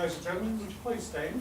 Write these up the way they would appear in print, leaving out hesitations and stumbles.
Ladies and gentlemen, would you please stand?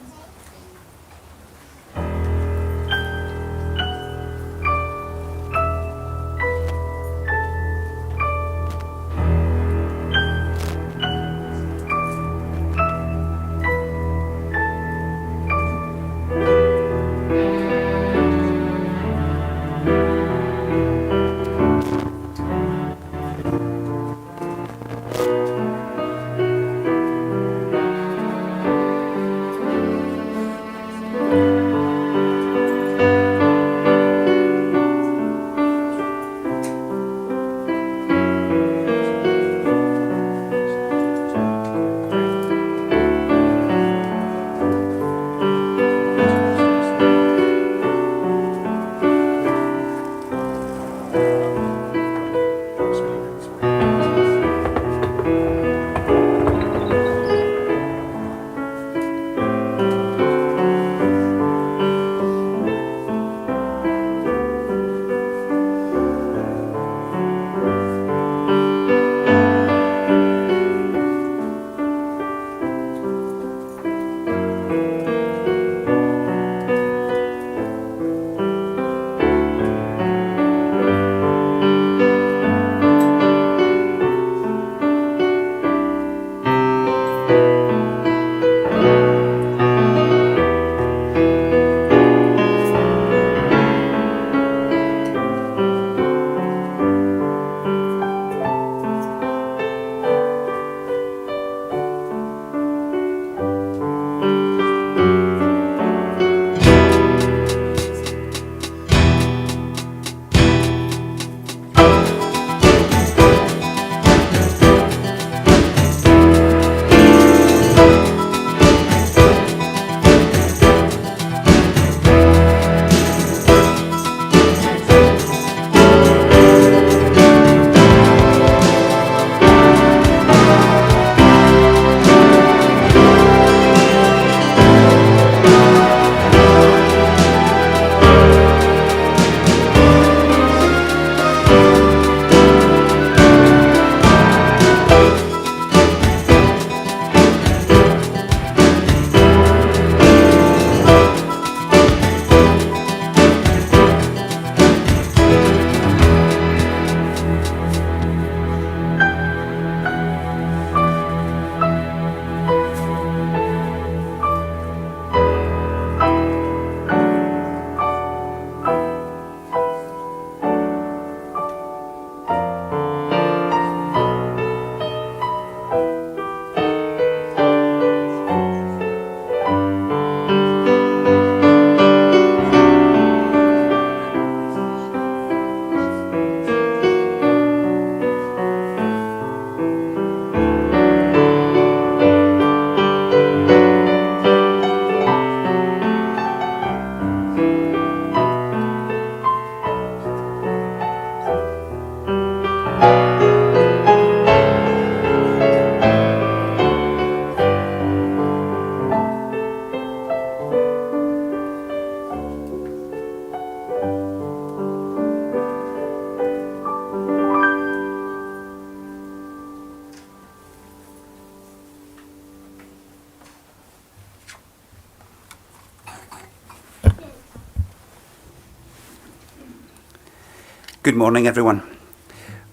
Good morning, everyone.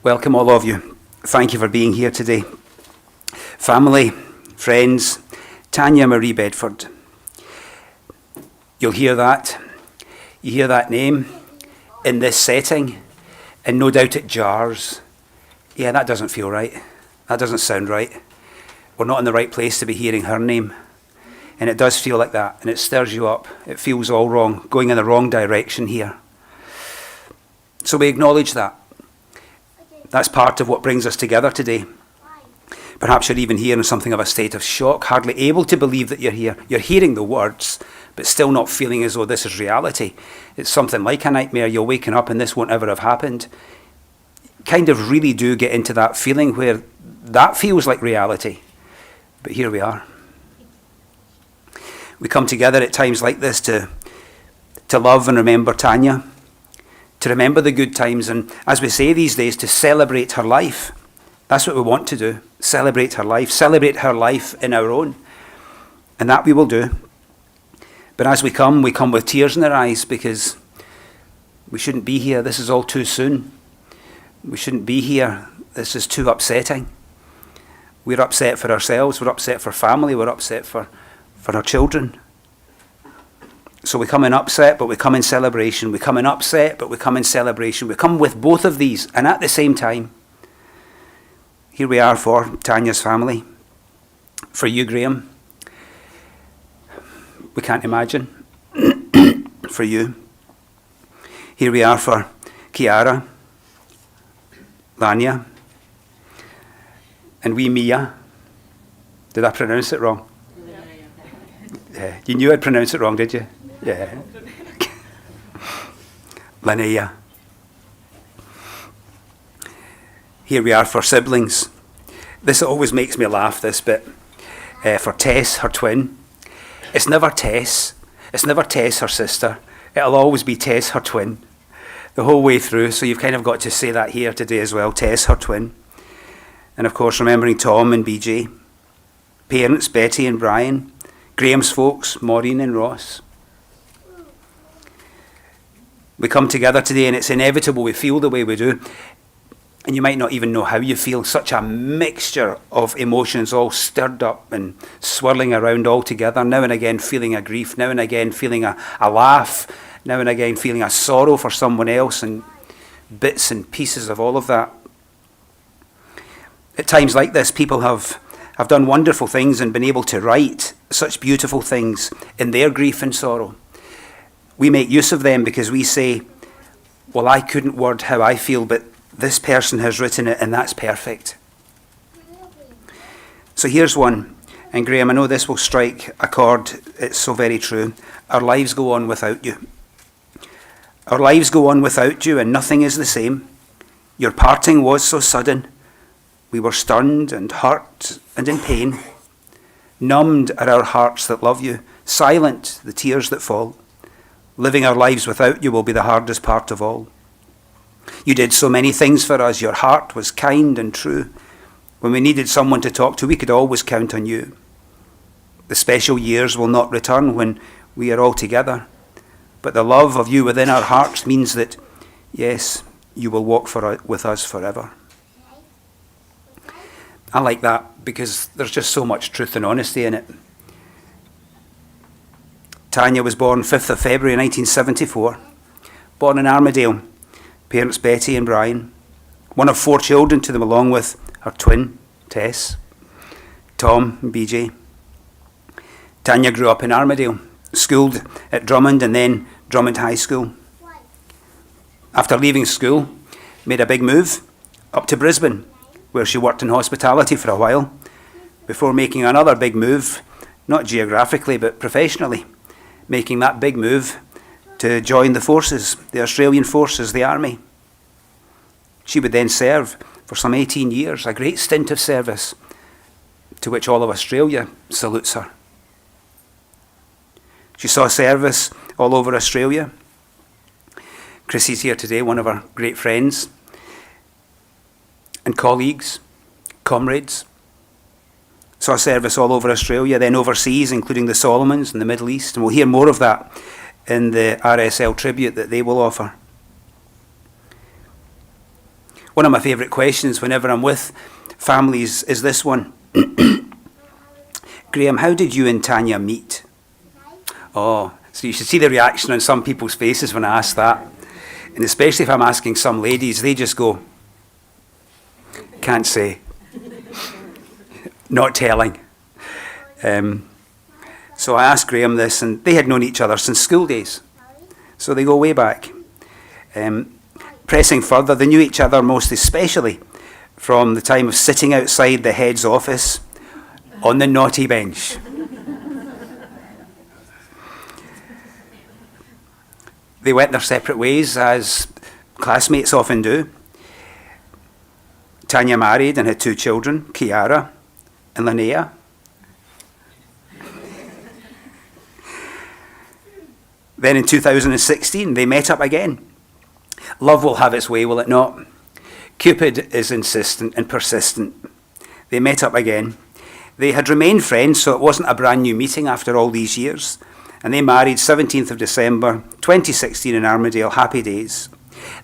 Welcome, all of you. Thank you for being here today. Family, friends, Tania Marie Bedford. You'll hear that. You hear that name in this setting, and no doubt it jars. Yeah, that doesn't feel right. That doesn't sound right. We're not in the right place to be hearing her name. And it does feel like that, and it stirs you up. It feels all wrong, going in the wrong direction here. So we acknowledge that. That's part of what brings us together today. Perhaps you're even here in something of a state of shock, hardly able to believe that you're here. You're hearing the words, but still not feeling as though this is reality. It's something like a nightmare. You're waking up and this won't ever have happened. Kind of really do get into that feeling where that feels like reality. But here we are. We come together at times like this to love and remember Tanya, to remember the good times, and as we say these days, to celebrate her life. That's what we want to do, celebrate her life in our own. And that we will do. But as we come with tears in our eyes, because we shouldn't be here. This is all too soon. We shouldn't be here. This is too upsetting. We're upset for ourselves. We're upset for family. We're upset for our children. So we come in upset, but we come in celebration. We come in upset, but we come in celebration. We come with both of these, and at the same time. Here we are for Tanya's family. For you, Graham. We can't imagine. For you. Here we are for Kiara, Tanya, and wee Mia. Did I pronounce it wrong? Yeah. You knew I'd pronounce it wrong, did you? Yeah. Linnea. Here we are for siblings. This always makes me laugh, this bit. For Tess, her twin. It's never Tess. It's never Tess, her sister. It'll always be Tess, her twin. The whole way through. So you've kind of got to say that here today as well. Tess, her twin. And of course, remembering Tom and BJ. Parents, Betty and Brian. Graham's folks, Maureen and Ross. We come together today and it's inevitable we feel the way we do. And you might not even know how you feel. Such a mixture of emotions all stirred up and swirling around all together. Now and again feeling a grief. Now and again feeling a laugh. Now and again feeling a sorrow for someone else. And bits and pieces of all of that. At times like this, people have done wonderful things and been able to write such beautiful things in their grief and sorrow. We make use of them because we say, well, I couldn't word how I feel, but this person has written it and that's perfect. So here's one. And Graham, I know this will strike a chord. It's so very true. Our lives go on without you. Our lives go on without you and nothing is the same. Your parting was so sudden. We were stunned and hurt and in pain. Numbed are our hearts that love you. Silent the tears that fall. Living our lives without you will be the hardest part of all. You did so many things for us. Your heart was kind and true. When we needed someone to talk to, we could always count on you. The special years will not return when we are all together. But the love of you within our hearts means that, yes, you will walk with us forever. I like that because there's just so much truth and honesty in it. Tanya was born 5th of February 1974. Born in Armadale. Parents Betty and Brian. One of 4 children to them along with her twin, Tess, Tom and BJ. Tanya grew up in Armadale. Schooled at Drummond and then Drummond High School. After leaving school, made a big move up to Brisbane, where she worked in hospitality for a while, before making another big move, not geographically but professionally, making that big move to join the forces, the Australian forces, the army. She would then serve for some 18 years, a great stint of service, to which all of Australia salutes her. She saw service all over Australia. Chrissy's here today, one of our great friends and colleagues, comrades. Saw service all over Australia, then overseas, including the Solomons and the Middle East. And we'll hear more of that in the RSL tribute that they will offer. One of my favourite questions whenever I'm with families is this one. Graham, how did you and Tanya meet? Oh, so you should see the reaction on some people's faces when I ask that. And especially if I'm asking some ladies, they just go, can't say. Not telling. So I asked Graham this, and they had known each other since school days. So they go way back. Pressing further, they knew each other most especially from the time of sitting outside the head's office on the naughty bench. They went their separate ways, as classmates often do. Tanya married and had 2 children, Kiara and Linnea. Then in 2016, they met up again. Love will have its way, will it not? Cupid is insistent and persistent. They met up again. They had remained friends, so it wasn't a brand new meeting after all these years. And they married 17th of December 2016 in Armadale. Happy days.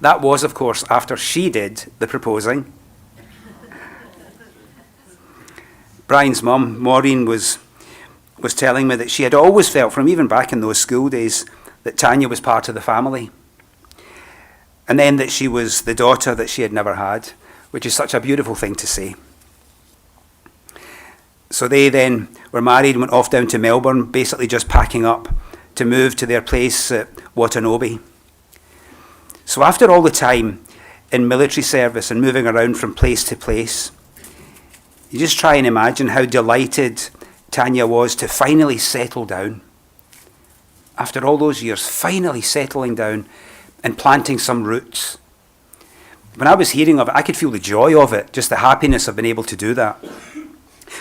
That was, of course, after she did the proposing. Brian's mum, Maureen, was telling me that she had always felt, from even back in those school days, that Tanya was part of the family. And then that she was the daughter that she had never had, which is such a beautiful thing to say. So they then were married and went off down to Melbourne, basically just packing up to move to their place at Watanabe. So after all the time in military service and moving around from place to place, you just try and imagine how delighted Tanya was to finally settle down. After all those years, finally settling down and planting some roots. When I was hearing of it, I could feel the joy of it, just the happiness of being able to do that.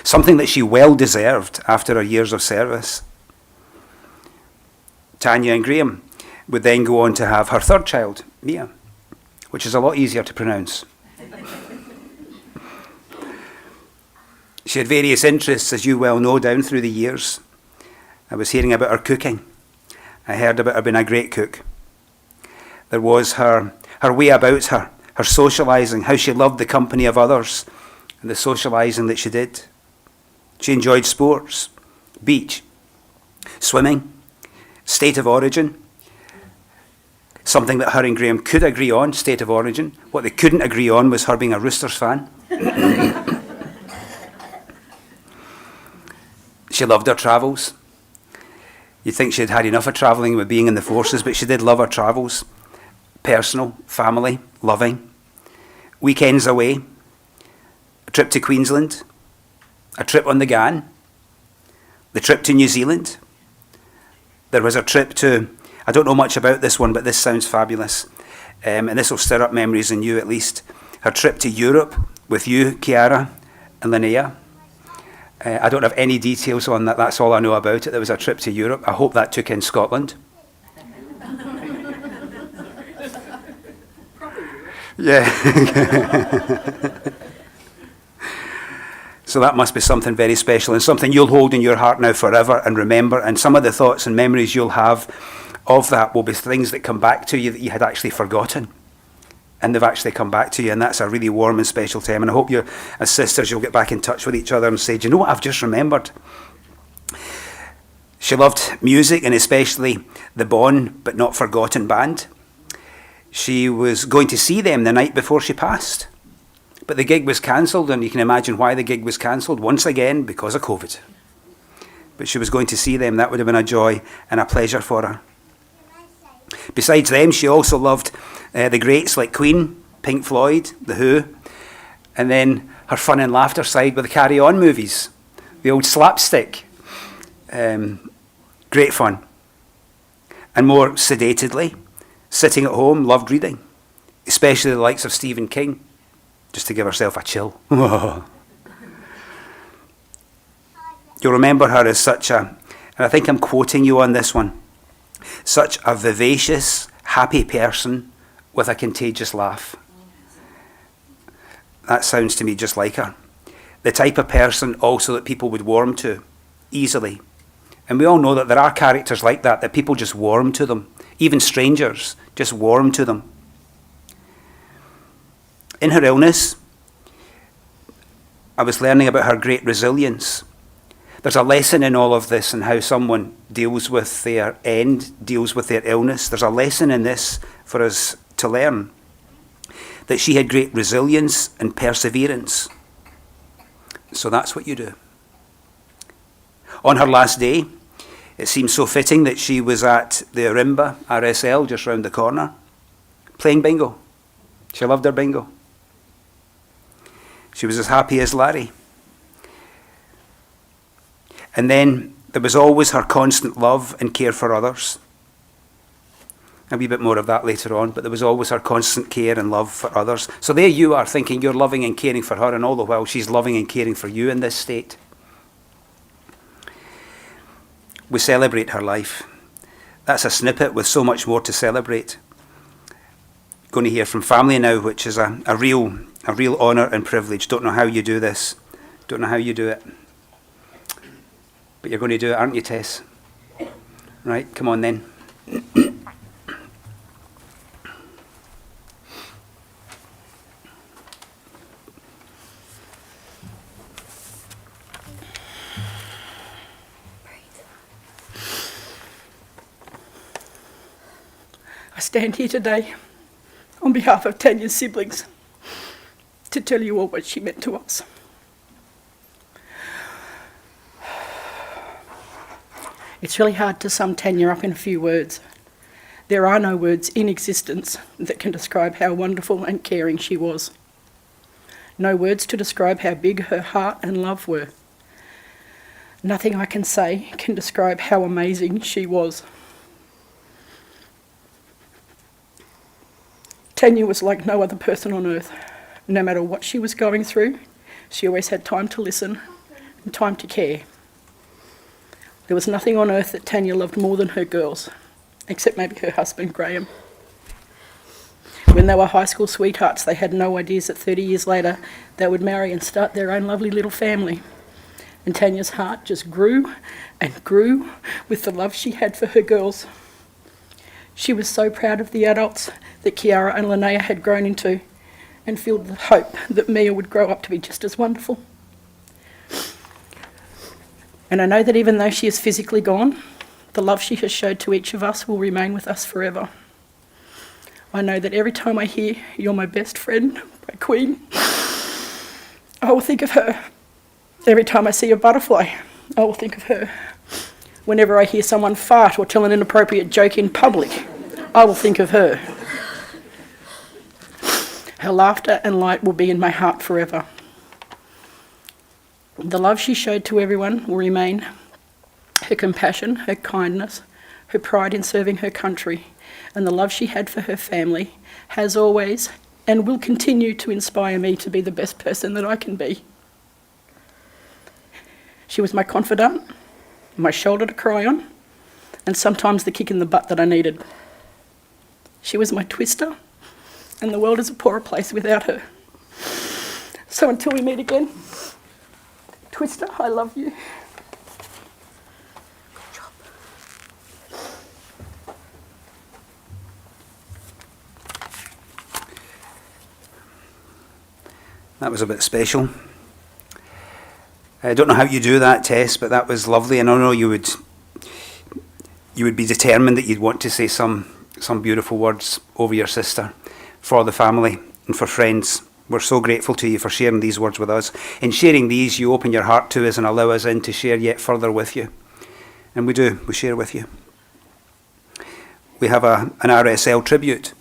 Something that she well deserved after her years of service. Tanya and Graham would then go on to have her third child, Mia, which is a lot easier to pronounce. She had various interests, as you well know, down through the years. I was hearing about her cooking. I heard about her being a great cook. There was her way about her socialising, how she loved the company of others, and the socialising that she did. She enjoyed sports, beach, swimming, state of origin, something that her and Graham could agree on, state of origin. What they couldn't agree on was her being a Roosters fan. She loved her travels. You'd think she'd had enough of travelling with being in the forces, but she did love her travels. Personal, family, loving. Weekends away. A trip to Queensland. A trip on the Ghan. The trip to New Zealand. There was a trip to, I don't know much about this one, but this sounds fabulous. And this will stir up memories in you at least. Her trip to Europe with you, Kiara and Linnea. I don't have any details on that. That's all I know about it. There was a trip to Europe. I hope that took in Scotland. Yeah. So that must be something very special and something you'll hold in your heart now forever and remember. And some of the thoughts and memories you'll have of that will be things that come back to you that you had actually forgotten. And they've actually come back to you, and that's a really warm and special time. And I hope you, as sisters, you'll get back in touch with each other and say, do you know what I've just remembered? She loved music, and especially the Bon But Not Forgotten band. She was going to see them the night before she passed. But the gig was cancelled, and you can imagine why the gig was cancelled, once again, because of COVID. But she was going to see them. That would have been a joy and a pleasure for her. Besides them, she also loved the greats like Queen, Pink Floyd, The Who, and then her fun and laughter side with the Carry On movies, the old slapstick. Great fun. And more sedatedly, sitting at home, loved reading, especially the likes of Stephen King, just to give herself a chill. You'll remember her as such a, and I think I'm quoting you on this one, such a vivacious, happy person with a contagious laugh. That sounds to me just like her. The type of person also that people would warm to easily. And we all know that there are characters like that, that people just warm to them. Even strangers just warm to them. In her illness, I was learning about her great resilience. There's a lesson in all of this and how someone deals with their end, deals with their illness. There's a lesson in this for us to learn. That she had great resilience and perseverance. So that's what you do. On her last day, it seemed so fitting that she was at the Arimba RSL just round the corner, playing bingo. She loved her bingo. She was as happy as Larry. And then there was always her constant love and care for others. A wee bit more of that later on, but there was always her constant care and love for others. So there you are thinking you're loving and caring for her, and all the while she's loving and caring for you in this state. We celebrate her life. That's a snippet with so much more to celebrate. Going to hear from family now, which is a real honour and privilege. Don't know how you do this. Don't know how you do it. But you're going to do it, aren't you, Tess? Right, come on then. I stand here today on behalf of Tanya's siblings to tell you all what she meant to us. It's really hard to sum Tanya up in a few words. There are no words in existence that can describe how wonderful and caring she was. No words to describe how big her heart and love were. Nothing I can say can describe how amazing she was. Tanya was like no other person on earth. No matter what she was going through, she always had time to listen and time to care. There was nothing on earth that Tanya loved more than her girls, except maybe her husband, Graham. When they were high school sweethearts, they had no ideas that 30 years later they would marry and start their own lovely little family. And Tanya's heart just grew and grew with the love she had for her girls. She was so proud of the adults that Kiara and Linnea had grown into, and filled with hope that Mia would grow up to be just as wonderful. And I know that even though she is physically gone, the love she has showed to each of us will remain with us forever. I know that every time I hear "You're my best friend" by Queen, I will think of her. Every time I see a butterfly, I will think of her. Whenever I hear someone fart or tell an inappropriate joke in public, I will think of her. Her laughter and light will be in my heart forever. The love she showed to everyone will remain. Her compassion, her kindness, her pride in serving her country, and the love she had for her family has always and will continue to inspire me to be the best person that I can be. She was my confidant, my shoulder to cry on, and sometimes the kick in the butt that I needed. She was my twister, and the world is a poorer place without her. So until we meet again, Twister, I love you. Good job. That was a bit special. I don't know how you do that, Tess, but that was lovely, and I know you would be determined that you'd want to say some beautiful words over your sister for the family and for friends. We're so grateful to you for sharing these words with us. In sharing these, you open your heart to us and allow us in to share yet further with you. And we do, we share with you. We have an RSL tribute.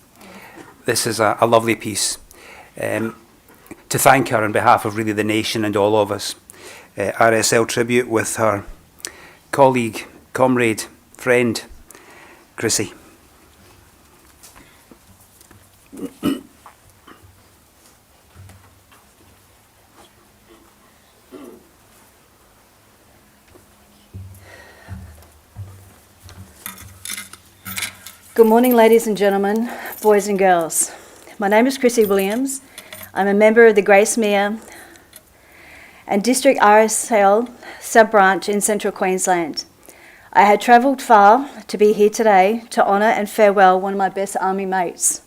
This is a lovely piece to thank her on behalf of really the nation and all of us. RSL tribute with her colleague, comrade, friend, Chrissy. Good morning, ladies and gentlemen, boys and girls. My name is Chrissy Williams. I'm a member of the Grace Mia and District RSL sub-branch in Central Queensland. I had travelled far to be here today to honour and farewell one of my best army mates.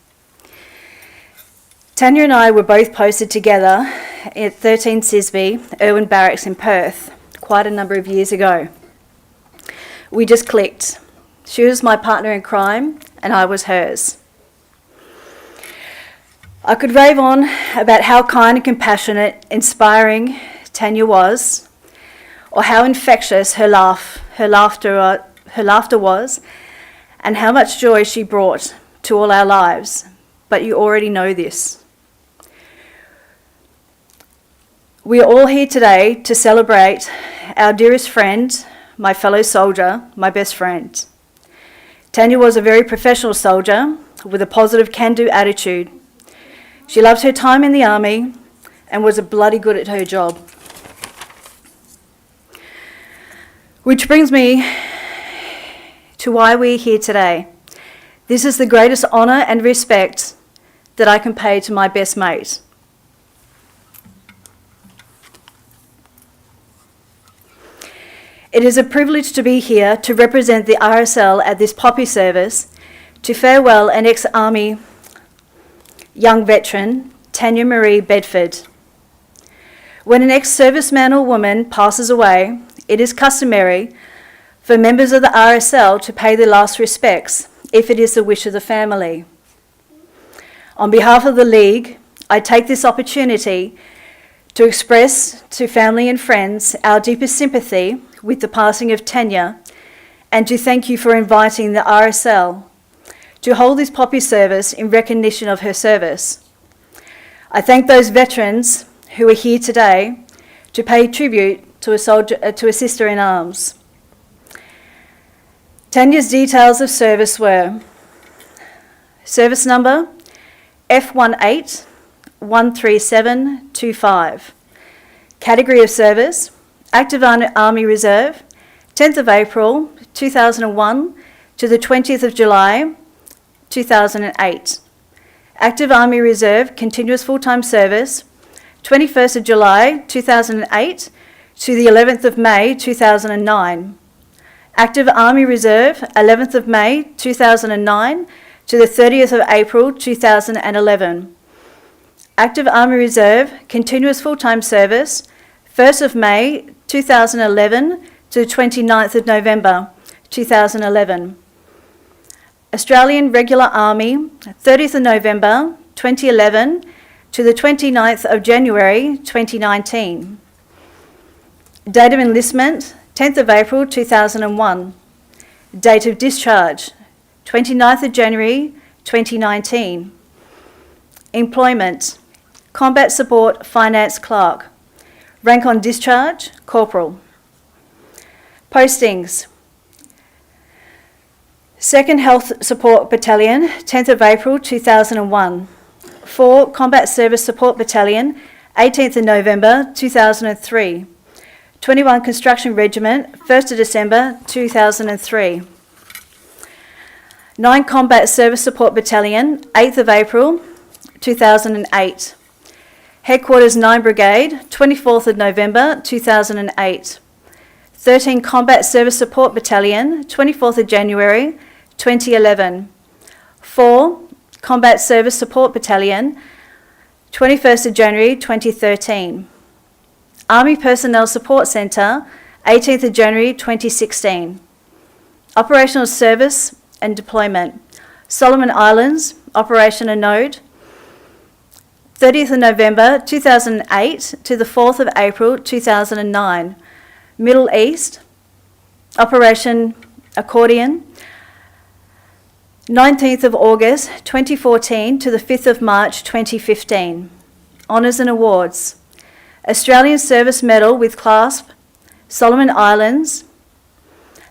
Tanya and I were both posted together at 13 Sisby, Irwin Barracks in Perth, quite a number of years ago. We just clicked. She was my partner in crime, and I was hers. I could rave on about how kind and compassionate, inspiring Tanya was, or how infectious her laughter was, and how much joy she brought to all our lives. But you already know this. We are all here today to celebrate our dearest friend, my fellow soldier, my best friend. Tanya was a very professional soldier with a positive can-do attitude. She loved her time in the army and was bloody good at her job. Which brings me to why we're here today. This is the greatest honour and respect that I can pay to my best mate. It is a privilege to be here to represent the RSL at this poppy service to farewell an ex-Army young veteran, Tania Marie Bedford. When an ex-serviceman or woman passes away, it is customary for members of the RSL to pay their last respects, if it is the wish of the family. On behalf of the League, I take this opportunity to express to family and friends our deepest sympathy with the passing of Tanya, and to thank you for inviting the RSL to hold this poppy service in recognition of her service. I thank those veterans who are here today to pay tribute to a sister in arms. Tanya's details of service were service number F18-13725, category of service Active Army Reserve, 10th of April 2001 to the 20th of July 2008. Active Army Reserve Continuous Full-Time Service, 21st of July 2008 to the 11th of May 2009. Active Army Reserve, 11th of May 2009 to the 30th of April 2011. Active Army Reserve Continuous Full-Time Service, 1st of May 2011 to the 29th of November 2011. Australian Regular Army, 30th of November 2011 to the 29th of January 2019. Date of enlistment, 10th of April 2001. Date of discharge, 29th of January 2019. Employment, Combat Support Finance Clerk. Rank on discharge, Corporal. Postings, 2nd Health Support Battalion, 10th of April 2001. 4 Combat Service Support Battalion, 18th of November 2003. 21 Construction Regiment, 1st of December 2003. 9 Combat Service Support Battalion, 8th of April 2008. Headquarters 9 Brigade, 24th of November 2008. 13 Combat Service Support Battalion, 24th of January 2011. 4 Combat Service Support Battalion, 21st of January 2013. Army Personnel Support Centre, 18th of January 2016. Operational Service and Deployment. Solomon Islands, Operation Anode, 30th of November 2008 to the 4th of April 2009. Middle East, Operation Accordion, 19th of August 2014 to the 5th of March 2015. Honours and Awards. Australian Service Medal with Clasp, Solomon Islands.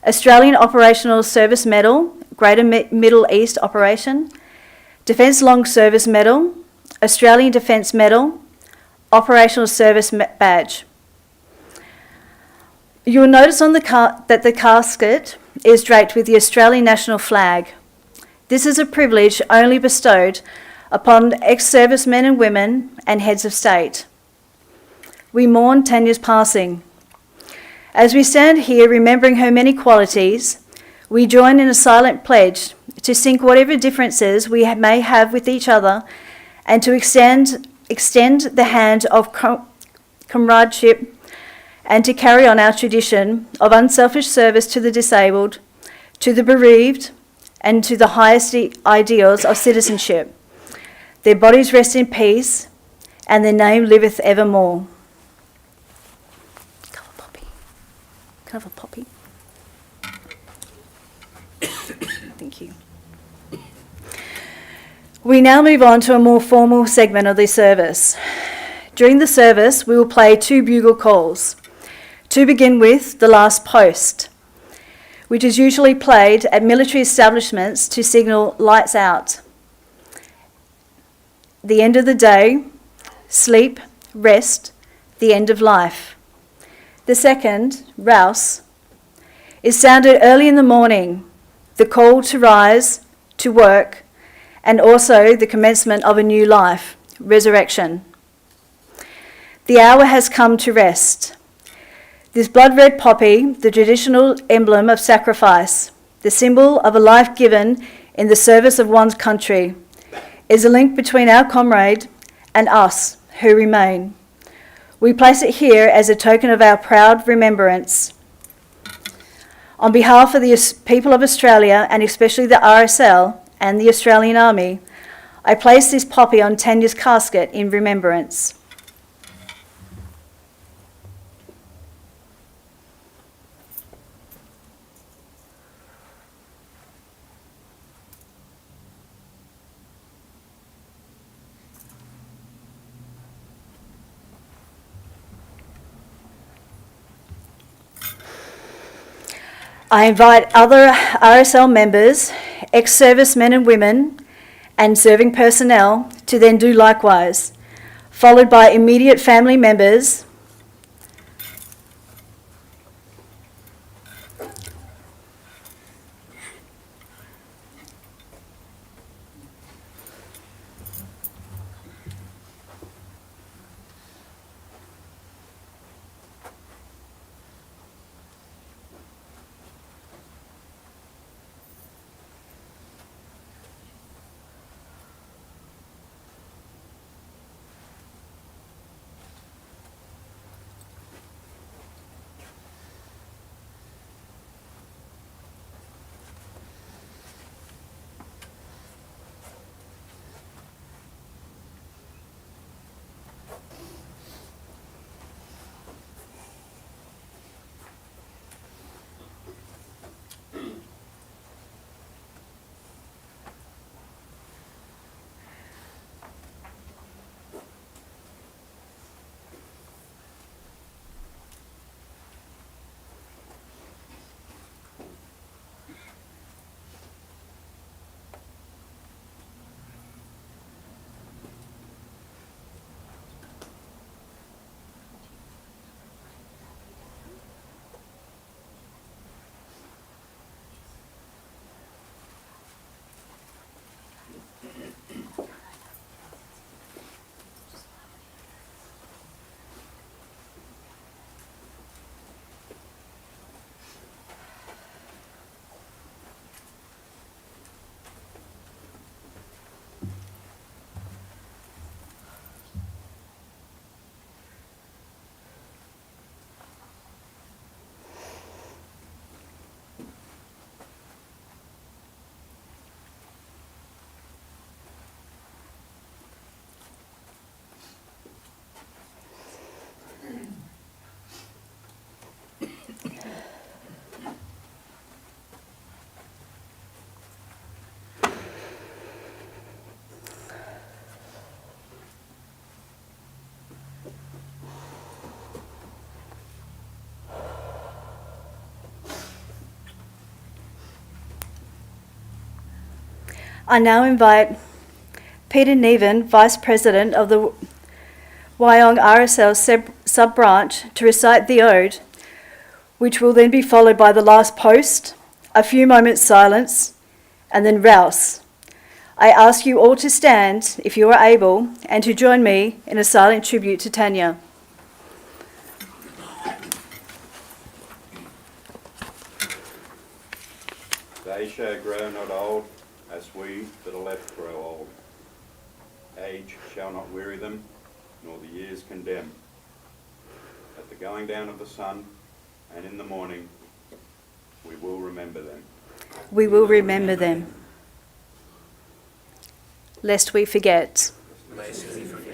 Australian Operational Service Medal, Greater Middle East Operation. Defence Long Service Medal, Australian Defence Medal, Operational Service Badge. You will notice on that the casket is draped with the Australian national flag. This is a privilege only bestowed upon ex-servicemen and women and heads of state. We mourn Tanya's passing. As we stand here remembering her many qualities, we join in a silent pledge to sink whatever differences we may have with each other and to extend the hand of comradeship and to carry on our tradition of unselfish service to the disabled, to the bereaved, and to the highest ideals of citizenship. Their bodies rest in peace, and their name liveth evermore. Can I have a poppy? Thank you. We now move on to a more formal segment of the service. During the service, we will play 2 bugle calls. To begin with, the last post, which is usually played at military establishments to signal lights out. The end of the day, sleep, rest, the end of life. The second, rouse, is sounded early in the morning, the call to rise, to work, and also the commencement of a new life, resurrection. The hour has come to rest. This blood red poppy, the traditional emblem of sacrifice, the symbol of a life given in the service of one's country, is a link between our comrade and us who remain. We place it here as a token of our proud remembrance. On behalf of the people of Australia, and especially the RSL and the Australian Army, I place this poppy on Tanya's casket in remembrance. I invite other RSL members, ex-servicemen and women, and serving personnel to then do likewise, followed by immediate family members, I now invite Peter Neven, Vice President of the Wyong RSL sub-branch, to recite the ode, which will then be followed by the last post, a few moments silence, and then rouse. I ask you all to stand, if you are able, and to join me in a silent tribute to Tanya. They shall grow not old, as we that are left grow old. Age shall not weary them, nor the years condemn. At the going down of the sun, and in the morning, we will remember them. We will remember them, lest we forget. Lest we forget.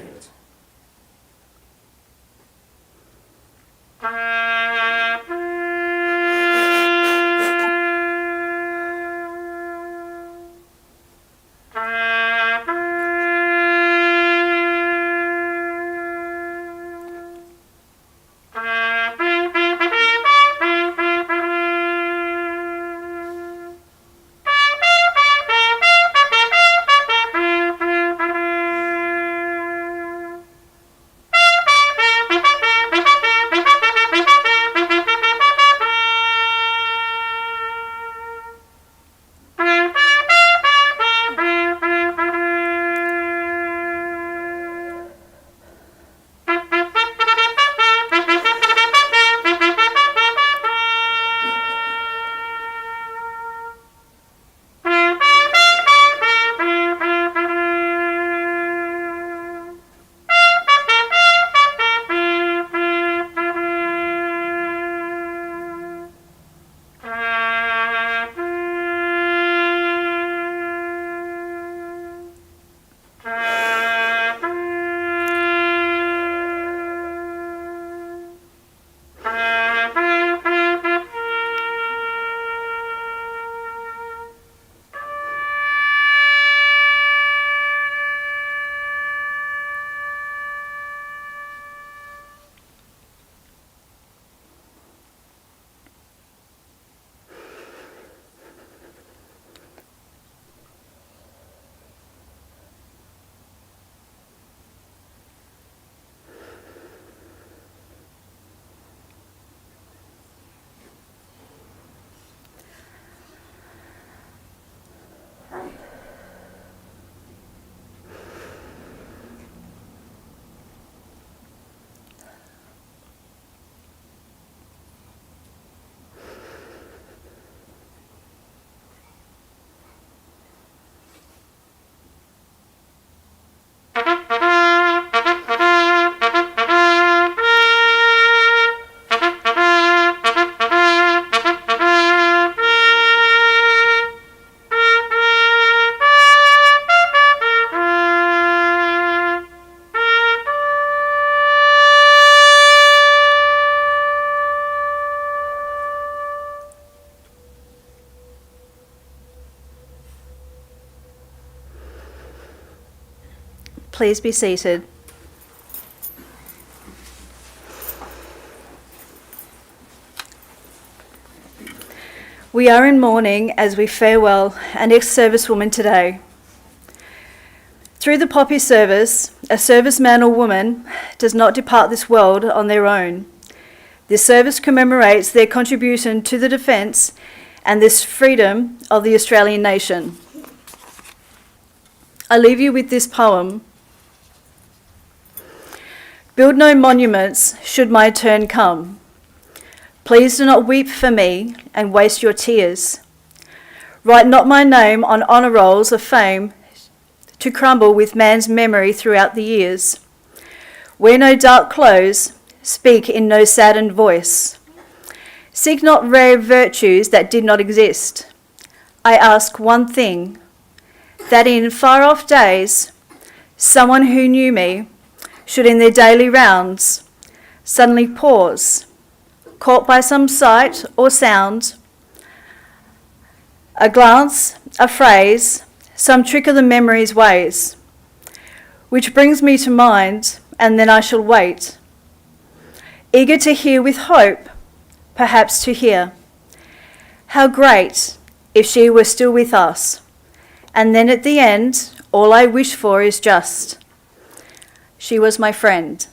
Please be seated. We are in mourning as we farewell an ex-servicewoman today. Through the poppy service, a serviceman or woman does not depart this world on their own. This service commemorates their contribution to the defence and this freedom of the Australian nation. I leave you with this poem. Build no monuments should my turn come. Please do not weep for me and waste your tears. Write not my name on honour rolls of fame to crumble with man's memory throughout the years. Wear no dark clothes, speak in no saddened voice. Seek not rare virtues that did not exist. I ask one thing, that in far-off days, someone who knew me should in their daily rounds suddenly pause, caught by some sight or sound, a glance, a phrase, some trick of the memory's ways, which brings me to mind, and then I shall wait, eager to hear with hope, perhaps to hear. How great if she were still with us, and then at the end, all I wish for is just, she was my friend.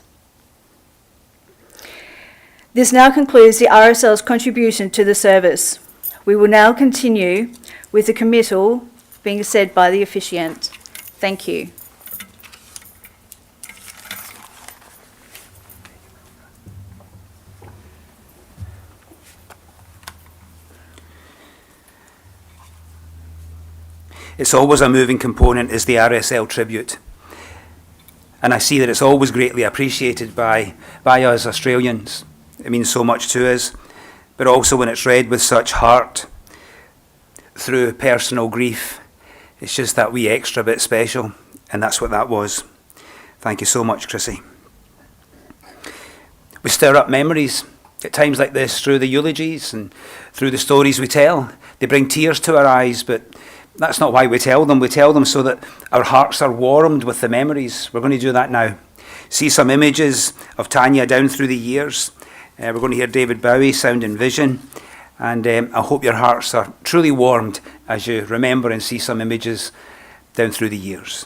This now concludes the RSL's contribution to the service. We will now continue with the committal being said by the officiant. Thank you. It's always a moving component is the RSL tribute. And I see that it's always greatly appreciated by us Australians. It means so much to us, but also when it's read with such heart through personal grief, it's just that wee extra bit special, and that's what that was. Thank you so much, Chrissy. We stir up memories at times like this through the eulogies and through the stories we tell. They bring tears to our eyes, but that's not why we tell them. We tell them so that our hearts are warmed with the memories. We're going to do that now. See some images of Tanya down through the years. We're going to hear David Bowie, Sound and Vision. And I hope your hearts are truly warmed as you remember and see some images down through the years.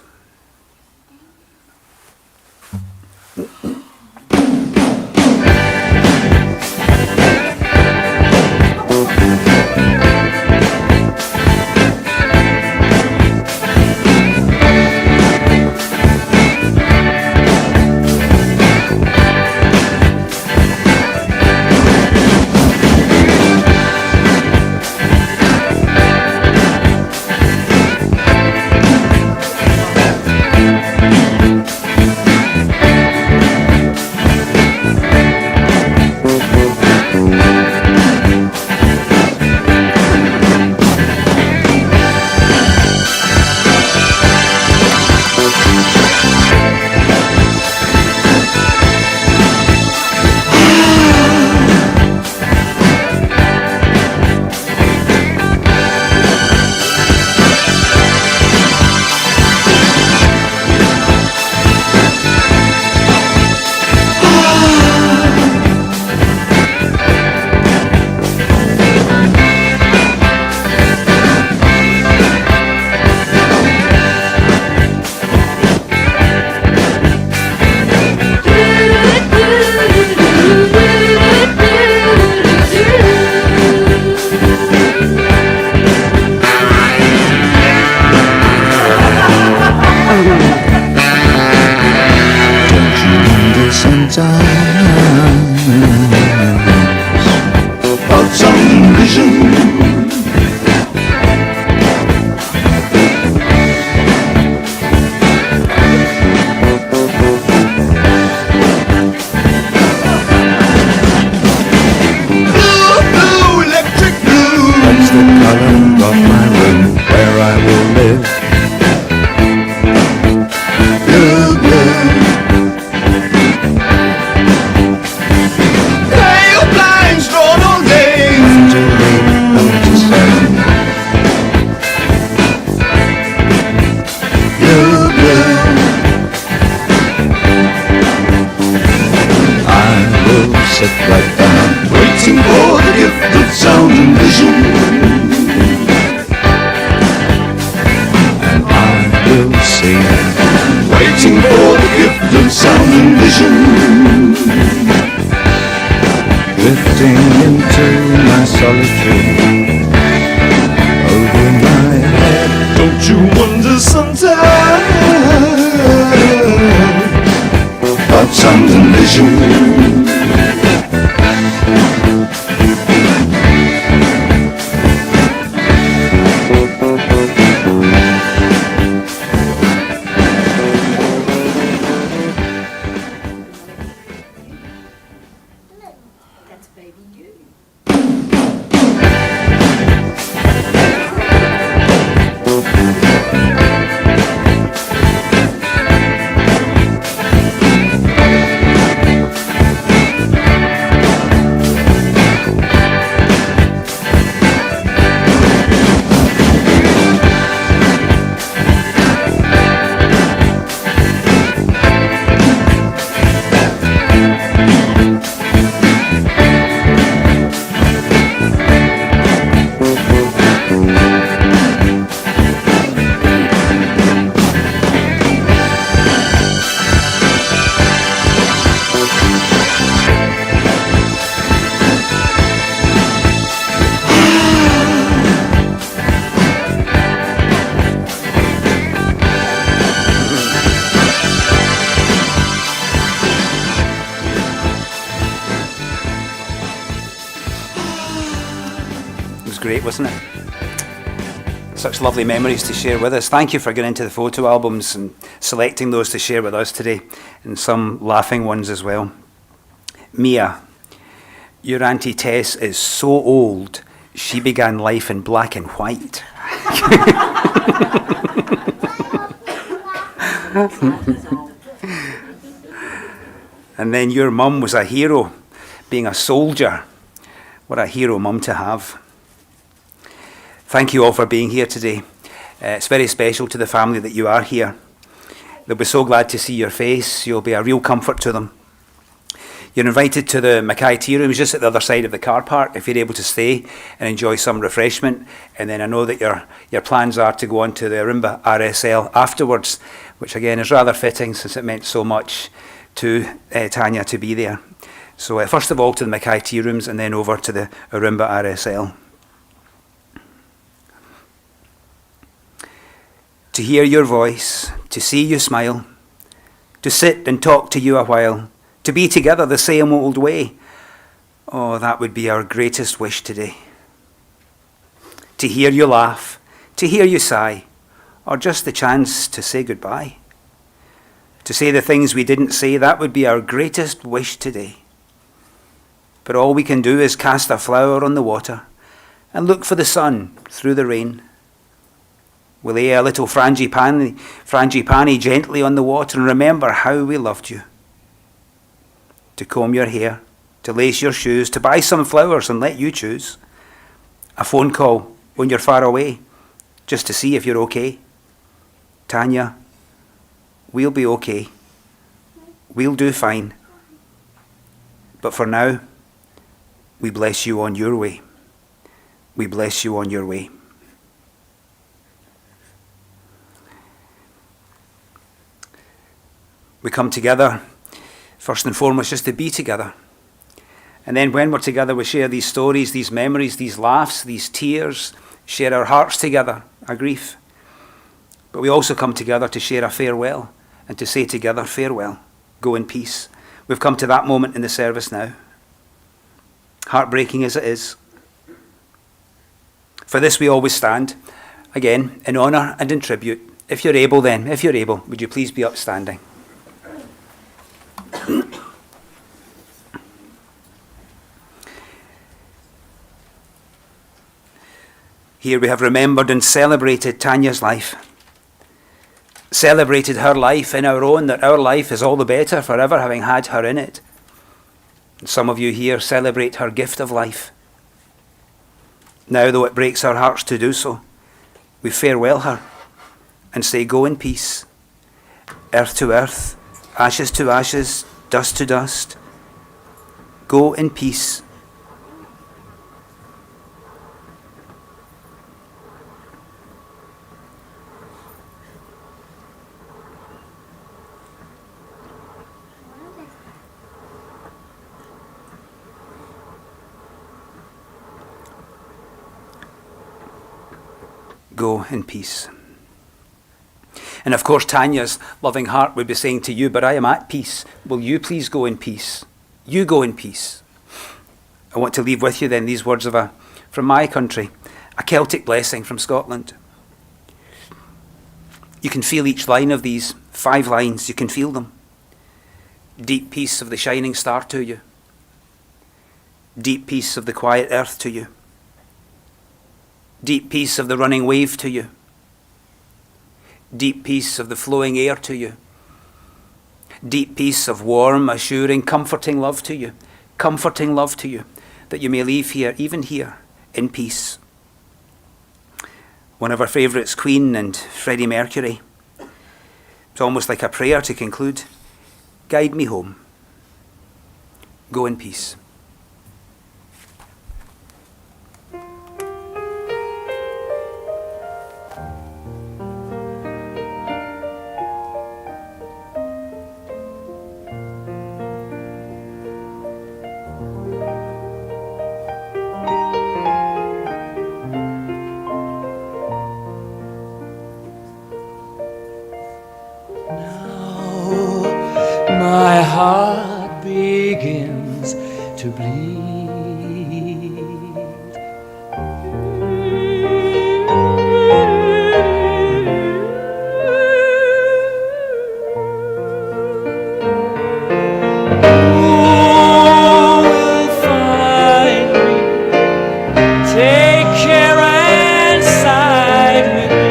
sound and vision, drifting into my solitude. Over my head, don't you wonder sometimes about sound and vision? That's baby you. It was great, wasn't it? Such lovely memories to share with us. Thank you for getting into the photo albums and selecting those to share with us today, and some laughing ones as well. Mia, your Auntie Tess is so old, she began life in black and white. And then your mum was a hero, being a soldier. What a hero mum to have. Thank you all for being here today. It's very special to the family that you are here. They'll be so glad to see your face. You'll be a real comfort to them. You're invited to the Mackay tea rooms just at the other side of the car park if you're able to stay and enjoy some refreshment. And then I know that your plans are to go on to the Arimba RSL afterwards, which again is rather fitting since it meant so much to Tanya to be there. So first of all to the Mackay tea rooms and then over to the Arimba RSL. To hear your voice, to see you smile, to sit and talk to you a while, to be together the same old way. Oh, that would be our greatest wish today. To hear you laugh, to hear you sigh, or just the chance to say goodbye. To say the things we didn't say, that would be our greatest wish today. But all we can do is cast a flower on the water and look for the sun through the rain. We lay a little frangipani gently on the water and remember how we loved you. To comb your hair, to lace your shoes, to buy some flowers and let you choose. A phone call when you're far away, just to see if you're okay. Tanya, we'll be okay. We'll do fine. But for now, we bless you on your way. We bless you on your way. We come together, first and foremost, just to be together. And then when we're together, we share these stories, these memories, these laughs, these tears, share our hearts together, our grief. But we also come together to share a farewell and to say together, farewell, go in peace. We've come to that moment in the service now. Heartbreaking as it is. For this we always stand, again, in honour and in tribute. If you're able then, if you're able, would you please be upstanding? Here we have remembered and celebrated Tanya's life. Celebrated her life in our own, that our life is all the better for ever having had her in it. And some of you here celebrate her gift of life. Now, though it breaks our hearts to do so, we farewell her and say, go in peace, earth to earth, ashes to ashes, dust to dust. Go in peace. Go in peace. And of course, Tanya's loving heart would be saying to you, but I am at peace. Will you please go in peace? You go in peace. I want to leave with you then these words from my country, a Celtic blessing from Scotland. You can feel each line of these 5 lines. You can feel them. Deep peace of the shining star to you. Deep peace of the quiet earth to you. Deep peace of the running wave to you. Deep peace of the flowing air to you. Deep peace of warm, assuring, comforting love to you. Comforting love to you, that you may leave here, even here, in peace. One of our favourites, Queen and Freddie Mercury. It's almost like a prayer to conclude. Guide me home. Go in peace. My heart begins to bleed. Who will find me? Take care and side with me.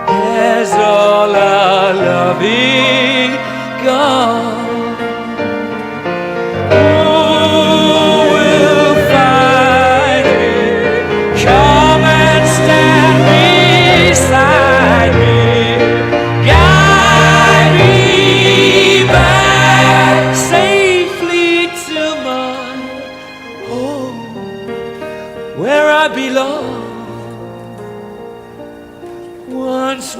Has all our loving gone? Who will find me? Come and stand beside me. Guide me back safely to my home, where I belong. Once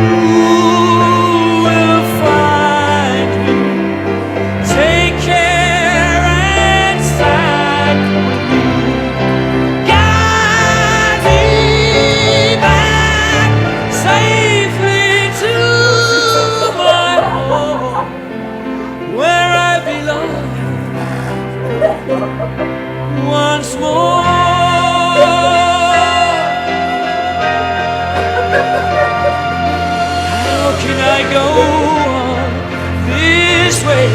Who will find me? Take care and side with me. Guide me back safely to my home, where I belong. Once more. How can I go on this way?